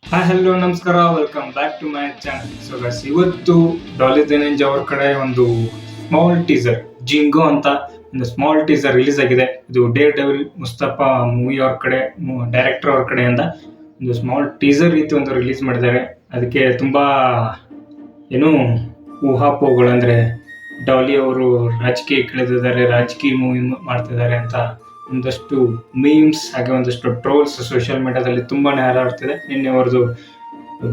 Hi hello ನಮಸ್ಕಾರ, welcome back to my channel. So guys, ಇವತ್ತು ಡಾಲಿ ಧನಂಜಯ ಅವ್ರ ಕಡೆ ಒಂದು ಸ್ಮಾಲ್ ಟೀಸರ್ ಜಿಂಗೋ ಅಂತ ಒಂದು ಸ್ಮಾಲ್ ಟೀಸರ್ ರಿಲೀಸ್ ಆಗಿದೆ. ಇದು ಡೇರ್ ಡೆವಿಲ್ ಮುಸ್ತಫಾ ಮೂವಿ ಅವ್ರ ಕಡೆ, ಡೈರೆಕ್ಟರ್ ಅವ್ರ ಕಡೆಯಿಂದ ಒಂದು ಸ್ಮಾಲ್ ಟೀಸರ್ ರೀತಿ ಒಂದು ರಿಲೀಸ್ ಮಾಡಿದ್ದಾರೆ. ಅದಕ್ಕೆ ತುಂಬಾ ಏನು ಊಹಾಪೋಹಗಳು, ಅಂದರೆ ಡಾಲಿ ಅವರು ರಾಜಕೀಯ ಇಳಿದಿದ್ದಾರೆ, ರಾಜಕೀಯ ಮೂವಿ ಮಾಡ್ತಿದ್ದಾರೆ ಅಂತ ಒಂದಷ್ಟು ಮೀಮ್ಸ್ ಹಾಗೆ ಒಂದಷ್ಟು ಟ್ರೋಲ್ಸ್ ಸೋಷಿಯಲ್ ಮೀಡಿಯಾದಲ್ಲಿ ತುಂಬಾನೇ ಹರಿದಾಡ್ತಿದೆ. ನಿನ್ನೆ ಅವ್ರದ್ದು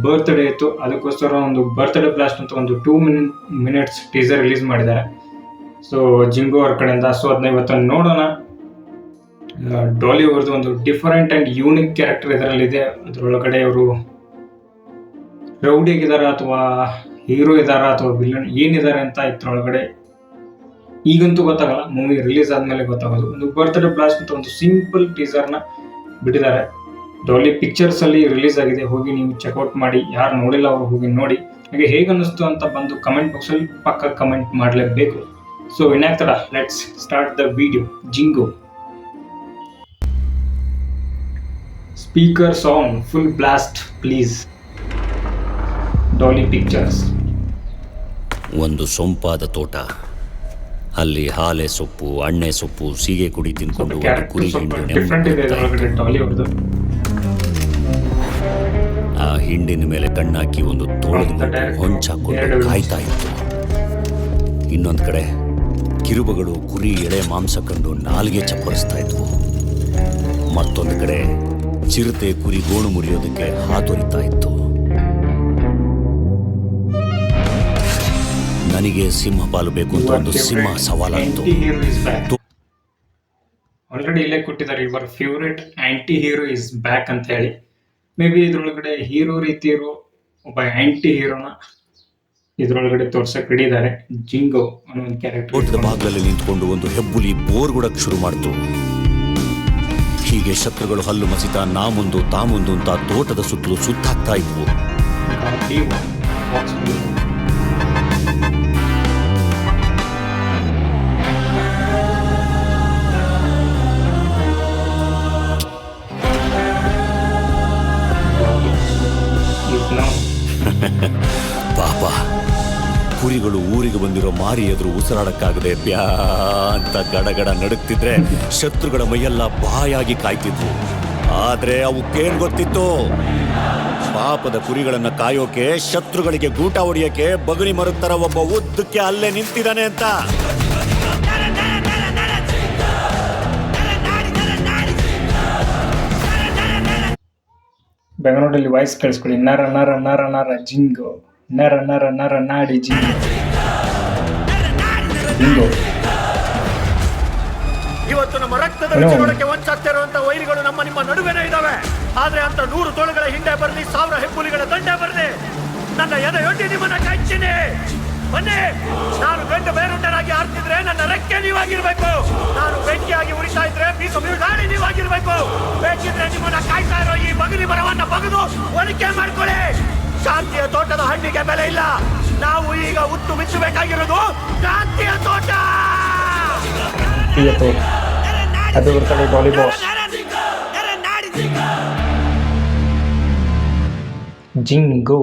ಬರ್ತ್ಡೇ ಇತ್ತು, ಅದಕ್ಕೋಸ್ಕರ ಒಂದು ಬರ್ತ್ಡೇ ಬ್ಲಾಸ್ಟ್ ಅಂತ ಒಂದು 2 minutes ಟೀಸರ್ ರಿಲೀಸ್ ಮಾಡಿದ್ದಾರೆ. ಸೊ ಜಿಂಗೋ ಅವ್ರ ಕಡೆಯಿಂದ. ಸೊ ಅದನ್ನ ಇವತ್ತು ನೋಡೋಣ. ಡಾಲಿ ಅವ್ರದ್ದು ಒಂದು ಡಿಫರೆಂಟ್ ಅಂಡ್ ಯೂನಿಕ್ ಕ್ಯಾರೆಕ್ಟರ್ ಇದರಲ್ಲಿದೆ. ಅದರೊಳಗಡೆ ಅವರು ರೌಡಿ ಆಗಿದಾರ ಅಥವಾ ಹೀರೋ ಇದಾರ ಅಥವಾ ವಿಲನ್ ಏನಿದ್ದಾರೆ ಅಂತ ಇದ್ರೊಳಗಡೆ ಈಗಂತೂ ಗೊತ್ತಾಗಲ್ಲ, ಮೂವಿ ರಿಲೀಸ್ ಆದ್ಮೇಲೆ ಗೊತ್ತಾಗೋದು. ಒಂದು ಬರ್ತ್ಡೇ ಬ್ಲಾಸ್ಟ್ ಅಂತ ಒಂದು ಸಿಂಪಲ್ ಟೀಸರ್ನ ಬಿಟ್ಟಿದ್ದಾರೆ. ಡಾಲಿ ಪಿಕ್ಚರ್ಸ್ ಅಲ್ಲಿ ರಿಲೀಸ್ ಆಗಿದೆ, ಹೋಗಿ ನೀವು ಚೆಕ್ಔಟ್ ಮಾಡಿ. ಯಾರು ನೋಡಿಲ್ಲ ಅವರು ಹೋಗಿ ನೋಡಿ. ಹಾಗೆ ಹೇಗೆ ಅನ್ನಿಸ್ತು ಅಂತ ಬಂದು ಕಮೆಂಟ್ ಬಾಕ್ಸ್ ಅಲ್ಲಿ ಪಕ್ಕ ಕಮೆಂಟ್ ಮಾಡಲೇಬೇಕು. ಸೊ ಇನ್ಯಾಕ್ತರ, ಲೆಟ್ಸ್ ಸ್ಟಾರ್ಟ್ ದ ವಿಡಿಯೋ. ಜಿಂಗೋ speaker song full blast please. Daali pictures. ಒಂದು ಸೊಂಪಾದ ತೋಟ, ಅಲ್ಲಿ ಹಾಲೆ ಸೊಪ್ಪು, ಅಣ್ಣೆ ಸೊಪ್ಪು, ಸೀಗೆ ಕುಡಿ ತಿನ್ಕೊಂಡು ಒಂದು ಕುರಿ ಆ ಹಿಂಡಿನ ಮೇಲೆ ಕಣ್ಣಾಕಿ ಒಂದು ತೋಳದ ಹೊಂಚಾಕೊಂಡು ಕಾಯ್ತಾ ಇತ್ತು. ಇನ್ನೊಂದು ಕಡೆ ಕಿರುಬಗಳು ಕುರಿ ಎಳೆ ಮಾಂಸ ಕಂಡು ನಾಲಿಗೆ ಚಪ್ಪರಿಸ್ತಾ ಇದ್ವು. ಮತ್ತೊಂದು ಕಡೆ ಚಿರತೆ ಕುರಿ ಗೋಣು ಮುರಿಯೋದಕ್ಕೆ ಹಾತೊರಿತಾ ಇತ್ತು. ನನಗೆ ಸಿಂಹ ಪಾಲು ಬೇಕು ಅಂತ ಒಂದು ಸಿಂಹ ಸವಾಲಾಯಿತು. ಆಲ್ರೆಡಿ ಇಲ್ಲೇ ಕೊಟ್ಟಿದ್ದಾರೆ, your favourite anti hero is back ಅಂತ ಹೇಳಿ. ಮೇ ಬಿ ಇದ್ರೊಳಗಡೆ ಹೀರೋ ರೀತಿ ಇರೋ ಒಬ್ಬ ಆಂಟಿ ಹೀರೋನ ಇದ್ರೊಳಗಡೆ ತೋರ್ಸಕ್ ಹಿಡಿದ್ದಾರೆ. ಜಿಂಗೋ ಅನ್ನೋ ಒಂದು ಕ್ಯಾರೆಕ್ಟರ್ ತೋಟದ ಬಾಗಿಲಲ್ಲಿ ನಿಂತ್ಕೊಂಡು ಒಂದು ಹೆಬ್ಬುಲಿ ಬೋರ್ಗುಡಕ್ ಶುರು ಮಾಡ್ತು. ಹೀಗೆ ಶತ್ರುಗಳು ಹಲ್ಲು ಮಸಿತ ನಾ ಮುಂದು ತಾ ಮುಂದು ಅಂತ ತೋಟದ ಸುತ್ತಲೂ ಸುತ್ತಾಗ್ತಾ ಇದ್ವು. ಪಾಪ ಕುರಿಗಳು ಊರಿಗೆ ಬಂದಿರೋ ಮಾರಿ ಎದುರು ಉಸಿರಾಡಕ್ಕಾಗದೆ ಬ್ಯಾ ಅಂತ ಗಡಗಡ ನಡುಕ್ತಿದ್ರೆ ಶತ್ರುಗಳ ಮೈಯೆಲ್ಲ ಬಾಯಾಗಿ ಕಾಯ್ತಿದ್ವು. ಆದ್ರೆ ಅವಕ್ಕೇನ್ ಗೊತ್ತಿತ್ತು, ಪಾಪದ ಕುರಿಗಳನ್ನ ಕಾಯೋಕೆ, ಶತ್ರುಗಳಿಗೆ ಗೂಟ ಹೊಡಿಯಕ್ಕೆ ಬಗಣಿ ಮರುತ್ತರ ಒಬ್ಬ ಉದ್ದಕ್ಕೆ ಅಲ್ಲೇ ನಿಂತಿದ್ದಾನೆ ಅಂತ. ಬೆಂಗಳೂರಲ್ಲಿ ವಾಯ್ಸ್ ಕೇಳಿಸ್ಕೊಳ್ಳಿ. ನರ ನರ ನರ ನರ ಜಿಂಗೋ, ನರ ನರ ನರ ನಾಡಿ ಜಿಂಗೋ. ಇವತ್ತು ನಮ್ಮ ರಕ್ತದ ರುಚಿನೊಳಕ್ಕೆ ಒಂಚಾಗ್ತಿರುವಂತ ವೈರಿಗಳು ನಿಮ್ಮ ನಡುವೆನೇ ಇದಾವೆ. ಆದ್ರೆ ಅಂತ 100 ತೋಳುಗಳ ಹಿಂದೆ ಬರಲಿ, 1000 ಹೆಬ್ಬುಲಿಗಳ ದಂಡೆ ಬರಲಿ, ನನ್ನ ಎದೆಯೊಡ್ಡಿ ನಿಮ್ಮನ್ನ ಕಾಯ್ತೀನಿ. ಬನ್ನಿ, ನಾನು ಗಂಡ ಬೇರುಂಡರಾಗಿ ಆಡ್ತಿದ್ರೆ ನನ್ನ ರೆಕ್ಕೆ ನೀವಾಗಿರ್ಬೇಕು. ನಾನು ಬೆಂಕಿಯಾಗಿ ಉರಿತಾ ಇದ್ರೆ ಬೀಸ ಗಾಳಿ ನೀವಾಗಿರ್ಬೇಕು. ಬೇಕಿದ್ರೆ ನಿಮ್ಮನ್ನ ಕಾಯ್ತಾ ಇರೋ ಈ ಬಗಲಿ ಮರವನ್ನ ಬಗದು ಒನಕೆ ಮಾಡ್ಕೊಳ್ಳಿ. ಶಾಂತಿಯ ತೋಟದ ಹಣ್ಣಿಗೆ ಬೆಲೆ ಇಲ್ಲ. ನಾವು ಈಗ ಉತ್ತು ಬಿಚ್ಚಬೇಕಾಗಿರೋದು ಕ್ರಾಂತಿಯ ತೋಟ. ಅದು ಬರ್ತದೆ ವಾಲಿಬಾಲ್. ಜಿಂಗೋ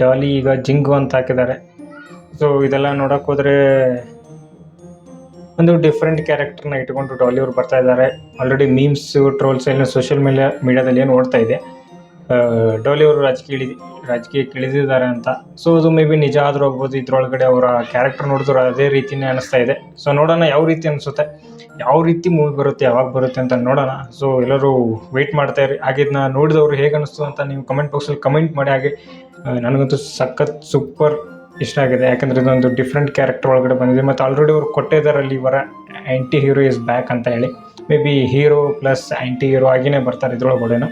ಡಾಲಿ ಈಗ ಜಿಂಗೋ ಅಂತ ಹಾಕಿದ್ದಾರೆ. ಸೊ ಇದೆಲ್ಲ ನೋಡಕ್ ಹೋದ್ರೆ ಒಂದು ಡಿಫ್ರೆಂಟ್ ಕ್ಯಾರೆಕ್ಟರ್ನ ಇಟ್ಕೊಂಡು ಡಾಲಿ ಅವ್ರು ಬರ್ತಾ ಇದ್ದಾರೆ. ಆಲ್ರೆಡಿ ಮೀಮ್ಸ್ ಟ್ರೋಲ್ಸ್ ಎಲ್ಲ ಸೋಷಿಯಲ್ ಮೀಡಿಯಾದಲ್ಲಿ ಏನು ಓಡ್ತಾ ಇದೆ, ಡಾಲಿ ಅವರು ರಾಜಕೀಯಕ್ಕೆ ಇಳಿದಿದ್ದಾರೆ ಅಂತ. ಸೊ ಅದು ಮೇ ಬಿ ನಿಜ ಆದ್ರೂ ಹೋಗ್ಬೋದು. ಇದ್ರೊಳಗಡೆ ಅವರ ಕ್ಯಾರೆಕ್ಟರ್ ನೋಡಿದ್ರು ಅದೇ ರೀತಿನೇ ಅನಿಸ್ತಾ ಇದೆ. ಸೊ ನೋಡೋಣ ಯಾವ ರೀತಿ ಅನಿಸುತ್ತೆ, ಯಾವ ರೀತಿ ಮೂವಿ ಬರುತ್ತೆ, ಯಾವಾಗ ಬರುತ್ತೆ ಅಂತ ನೋಡೋಣ. ಸೊ ಎಲ್ಲರೂ ವೆಯ್ಟ್ ಮಾಡ್ತಾ ಇರಿ. ಹಾಗೆ ಇದನ್ನ ನೋಡಿದವರು ಹೇಗೆ ಅನಿಸ್ತು ಅಂತ ನೀವು ಕಮೆಂಟ್ ಬಾಕ್ಸಲ್ಲಿ ಕಮೆಂಟ್ ಮಾಡಿ. ಹಾಗೆ ನನಗಂತೂ ಸಖತ್ ಸೂಪರ್ ಇಷ್ಟ ಆಗಿದೆ, ಯಾಕಂದರೆ ಇದೊಂದು ಡಿಫ್ರೆಂಟ್ ಕ್ಯಾರೆಕ್ಟರ್ ಒಳಗಡೆ ಬಂದಿದೆ. ಮತ್ತು ಆಲ್ರೆಡಿ ಅವ್ರು ಕೊಟ್ಟಿದ್ದಾರಲ್ಲಿ ಇವರ ಆ್ಯಂಟಿ ಹೀರೋ ಇಸ್ ಬ್ಯಾಕ್ ಅಂತ ಹೇಳಿ. Maybe hero plus anti hero ಆಗಿನೇ ಬರ್ತಾರೆ ಇದ್ರೊಳಗಡೆನೂ.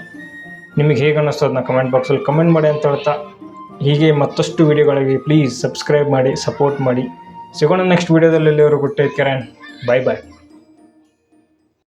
ನಿಮಗೆ ಹೇಗೆ ಅನ್ನಿಸ್ತೋ ಅದನ್ನ ಕಮೆಂಟ್ ಬಾಕ್ಸಲ್ಲಿ ಕಮೆಂಟ್ ಮಾಡಿ ಅಂತ ಹೇಳ್ತಾ, ಹೀಗೆ ಮತ್ತಷ್ಟು ವೀಡಿಯೋಗಳಿಗೆ ಪ್ಲೀಸ್ ಸಬ್ಸ್ಕ್ರೈಬ್ ಮಾಡಿ, ಸಪೋರ್ಟ್ ಮಾಡಿ. ಸಿಗೋಣ ನೆಕ್ಸ್ಟ್ ವೀಡಿಯೋದಲ್ಲಿ. ಎಲ್ಲಿವರೆಗೂ take care and bye bye.